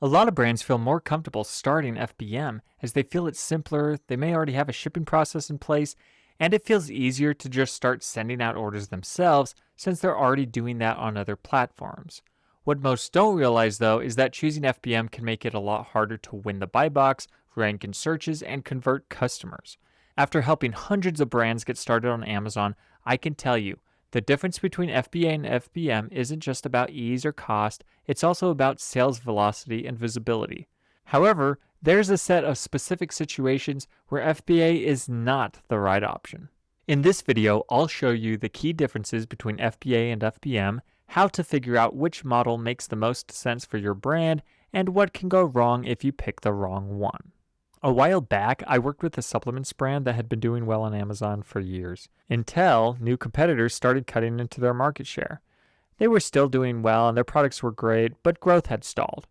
A lot of brands feel more comfortable starting FBM as they feel it's simpler, they may already have a shipping process in place, and it feels easier to just start sending out orders themselves since they're already doing that on other platforms. What most don't realize though is that choosing FBM can make it a lot harder to win the buy box, rank in searches, and convert customers. After helping hundreds of brands get started on Amazon, I can tell you the difference between FBA and FBM isn't just about ease or cost, it's also about sales velocity and visibility. However, there's a set of specific situations where FBA is not the right option. In this video, I'll show you the key differences between FBA and FBM, how to figure out which model makes the most sense for your brand, and what can go wrong if you pick the wrong one. A while back, I worked with a supplements brand that had been doing well on Amazon for years, until new competitors started cutting into their market share. They were still doing well and their products were great, but growth had stalled.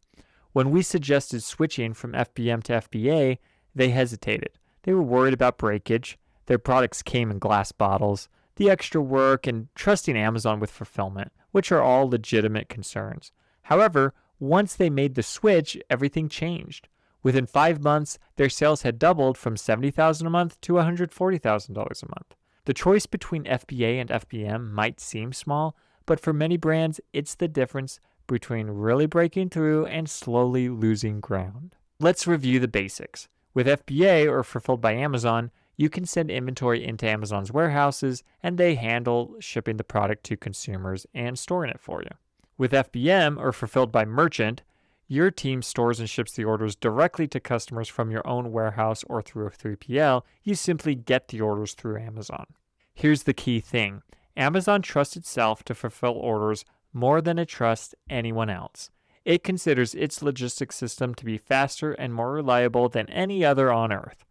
When we suggested switching from FBM to FBA, they hesitated. They were worried about breakage, their products came in glass bottles, the extra work, and trusting Amazon with fulfillment, which are all legitimate concerns. However, once they made the switch, everything changed. Within 5 months, their sales had doubled from $70,000 a month to $140,000 a month. The choice between FBA and FBM might seem small, but for many brands, it's the difference between really breaking through and slowly losing ground. Let's review the basics. With FBA, or Fulfilled by Amazon, you can send inventory into Amazon's warehouses and they handle shipping the product to consumers and storing it for you. With FBM, or Fulfilled by Merchant, your team stores and ships the orders directly to customers from your own warehouse or through a 3PL. You simply get the orders through Amazon. Here's the key thing. Amazon trusts itself to fulfill orders more than it trusts anyone else. It considers its logistics system to be faster and more reliable than any other on Earth.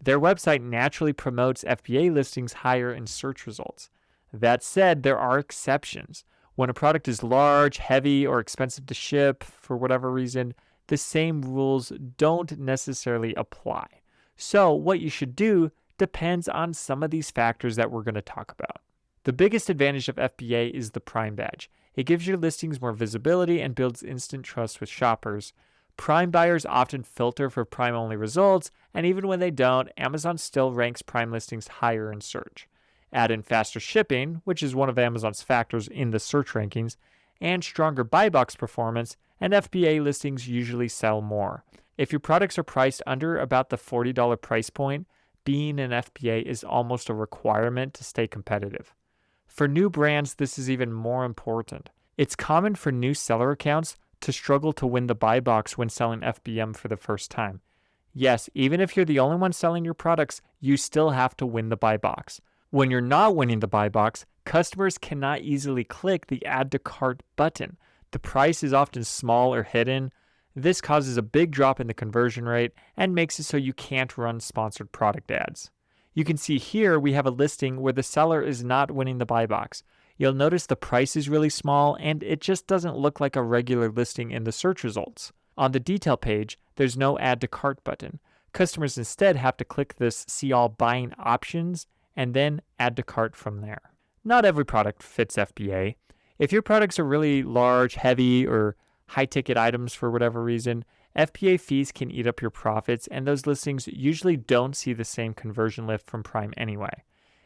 Their website naturally promotes FBA listings higher in search results. That said, there are exceptions. When a product is large, heavy, or expensive to ship for whatever reason, the same rules don't necessarily apply. So what you should do depends on some of these factors that we're going to talk about. The biggest advantage of FBA is the Prime badge. It gives your listings more visibility and builds instant trust with shoppers. Prime buyers often filter for Prime-only results, and even when they don't, Amazon still ranks Prime listings higher in search. Add in faster shipping, which is one of Amazon's factors in the search rankings, and stronger buy box performance, and FBA listings usually sell more. If your products are priced under about the $40 price point, being an FBA is almost a requirement to stay competitive. For new brands, this is even more important. It's common for new seller accounts to struggle to win the buy box when selling FBM for the first time. Yes, even if you're the only one selling your products, you still have to win the buy box. When you're not winning the buy box, customers cannot easily click the Add to Cart button. The price is often small or hidden. This causes a big drop in the conversion rate and makes it so you can't run sponsored product ads. You can see here we have a listing where the seller is not winning the buy box. You'll notice the price is really small and it just doesn't look like a regular listing in the search results. On the detail page, there's no Add to Cart button. Customers instead have to click this See All Buying Options and then Add to Cart from there. Not every product fits FBA. If your products are really large, heavy, or high-ticket items for whatever reason, FBA fees can eat up your profits, and those listings usually don't see the same conversion lift from Prime anyway.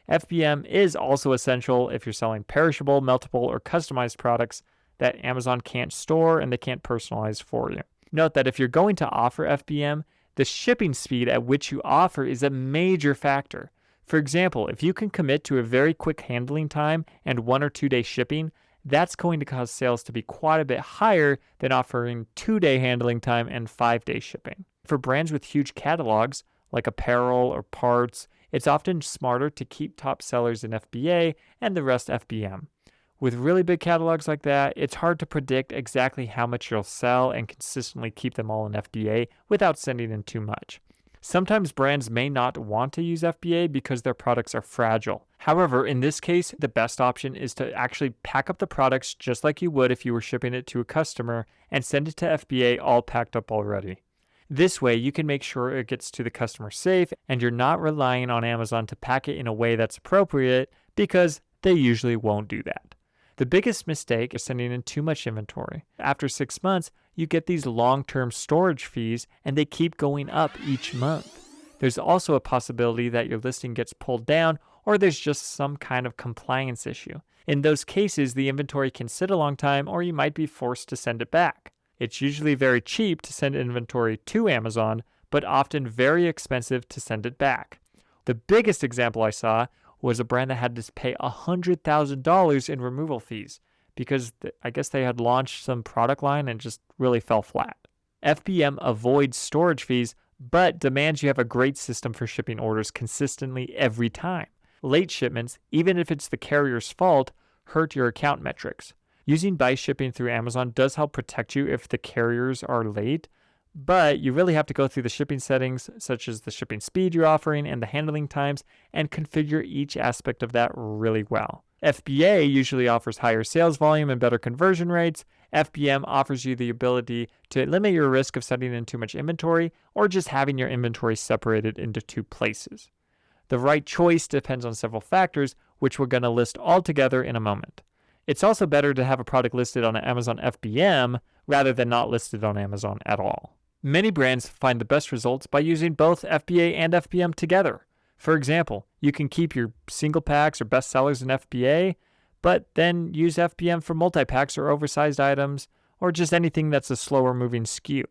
FBM is also essential if you're selling perishable, meltable, or customized products that Amazon can't store and they can't personalize for you. Note that if you're going to offer FBM, the shipping speed at which you offer is a major factor. For example, if you can commit to a very quick handling time and 1 or 2 day shipping, that's going to cause sales to be quite a bit higher than offering 2-day handling time and 5-day shipping. For brands with huge catalogs, like apparel or parts, it's often smarter to keep top sellers in FBA and the rest FBM. With really big catalogs like that, it's hard to predict exactly how much you'll sell and consistently keep them all in FBA without sending in too much. Sometimes brands may not want to use FBA because their products are fragile. However, in this case, the best option is to actually pack up the products just like you would if you were shipping it to a customer and send it to FBA all packed up already. This way, you can make sure it gets to the customer safe and you're not relying on Amazon to pack it in a way that's appropriate because they usually won't do that. The biggest mistake is sending in too much inventory. After 6 months, you get these long-term storage fees and they keep going up each month. There's also a possibility that your listing gets pulled down or there's just some kind of compliance issue. In those cases, the inventory can sit a long time or you might be forced to send it back. It's usually very cheap to send inventory to Amazon, but often very expensive to send it back. The biggest example I saw was a brand that had to pay $100,000 in removal fees because I guess they had launched some product line and just really fell flat. FBM avoids storage fees, but demands you have a great system for shipping orders consistently every time. Late shipments, even if it's the carrier's fault, hurt your account metrics. Using buy shipping through Amazon does help protect you if the carriers are late, but you really have to go through the shipping settings, such as the shipping speed you're offering and the handling times, and configure each aspect of that really well. FBA usually offers higher sales volume and better conversion rates. FBM offers you the ability to limit your risk of sending in too much inventory or just having your inventory separated into two places. The right choice depends on several factors, which we're going to list all together in a moment. It's also better to have a product listed on Amazon FBM rather than not listed on Amazon at all. Many brands find the best results by using both FBA and FBM together. For example, you can keep your single packs or best sellers in FBA, but then use FBM for multi-packs or oversized items, or just anything that's a slower moving SKU.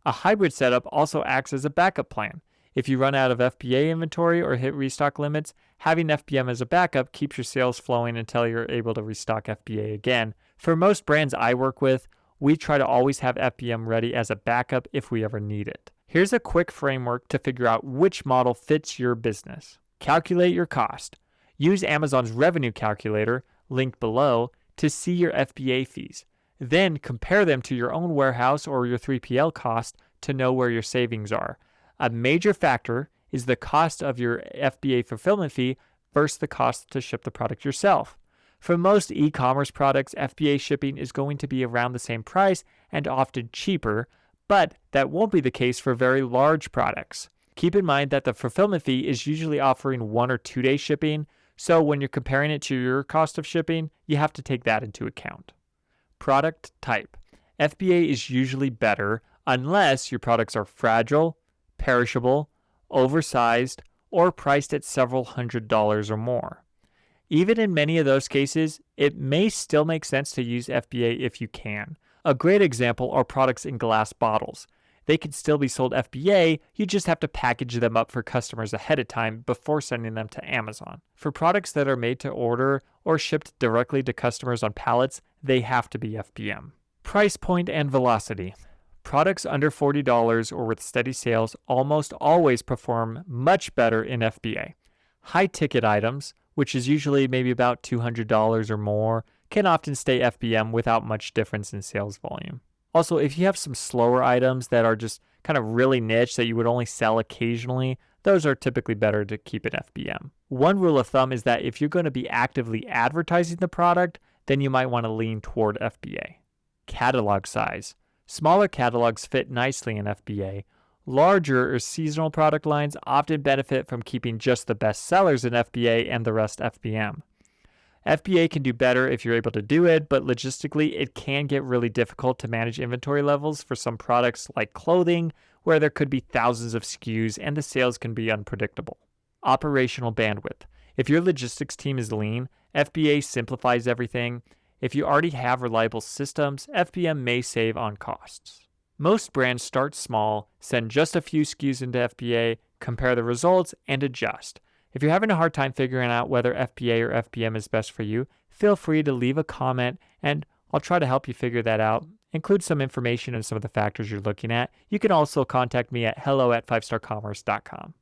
A hybrid setup also acts as a backup plan. If you run out of FBA inventory or hit restock limits, having FBM as a backup keeps your sales flowing until you're able to restock FBA again. For most brands I work with, we try to always have FBM ready as a backup if we ever need it. Here's a quick framework to figure out which model fits your business. Calculate your cost. Use Amazon's revenue calculator, link below, to see your FBA fees. Then compare them to your own warehouse or your 3PL cost to know where your savings are. A major factor is the cost of your FBA fulfillment fee versus the cost to ship the product yourself. For most e-commerce products, FBA shipping is going to be around the same price and often cheaper, but that won't be the case for very large products. Keep in mind that the fulfillment fee is usually offering 1 or 2 day shipping, so when you're comparing it to your cost of shipping, you have to take that into account. Product type. FBA is usually better unless your products are fragile, perishable, oversized, or priced at several $100s or more. Even in many of those cases, it may still make sense to use FBA if you can. A great example are products in glass bottles. They can still be sold FBA, you just have to package them up for customers ahead of time before sending them to Amazon. For products that are made to order or shipped directly to customers on pallets, they have to be FBM. Price point and velocity. Products under $40 or with steady sales almost always perform much better in FBA. High-ticket items, which is usually maybe about $200 or more, can often stay FBM without much difference in sales volume. Also, if you have some slower items that are just kind of really niche that you would only sell occasionally, those are typically better to keep it FBM. One rule of thumb is that if you're going to be actively advertising the product, then you might want to lean toward FBA. Catalog size. Smaller catalogs fit nicely in FBA. Larger or seasonal product lines often benefit from keeping just the best sellers in FBA and the rest FBM. FBA can do better if you're able to do it, but logistically it can get really difficult to manage inventory levels for some products like clothing, where there could be thousands of SKUs and the sales can be unpredictable. Operational bandwidth. If your logistics team is lean, FBA simplifies everything. If you already have reliable systems, FBM may save on costs. Most brands start small, send just a few SKUs into FBA, compare the results, and adjust. If you're having a hard time figuring out whether FBA or FBM is best for you, feel free to leave a comment and I'll try to help you figure that out. Include some information on some of the factors you're looking at. You can also contact me at hello@fivestarcommerce.com.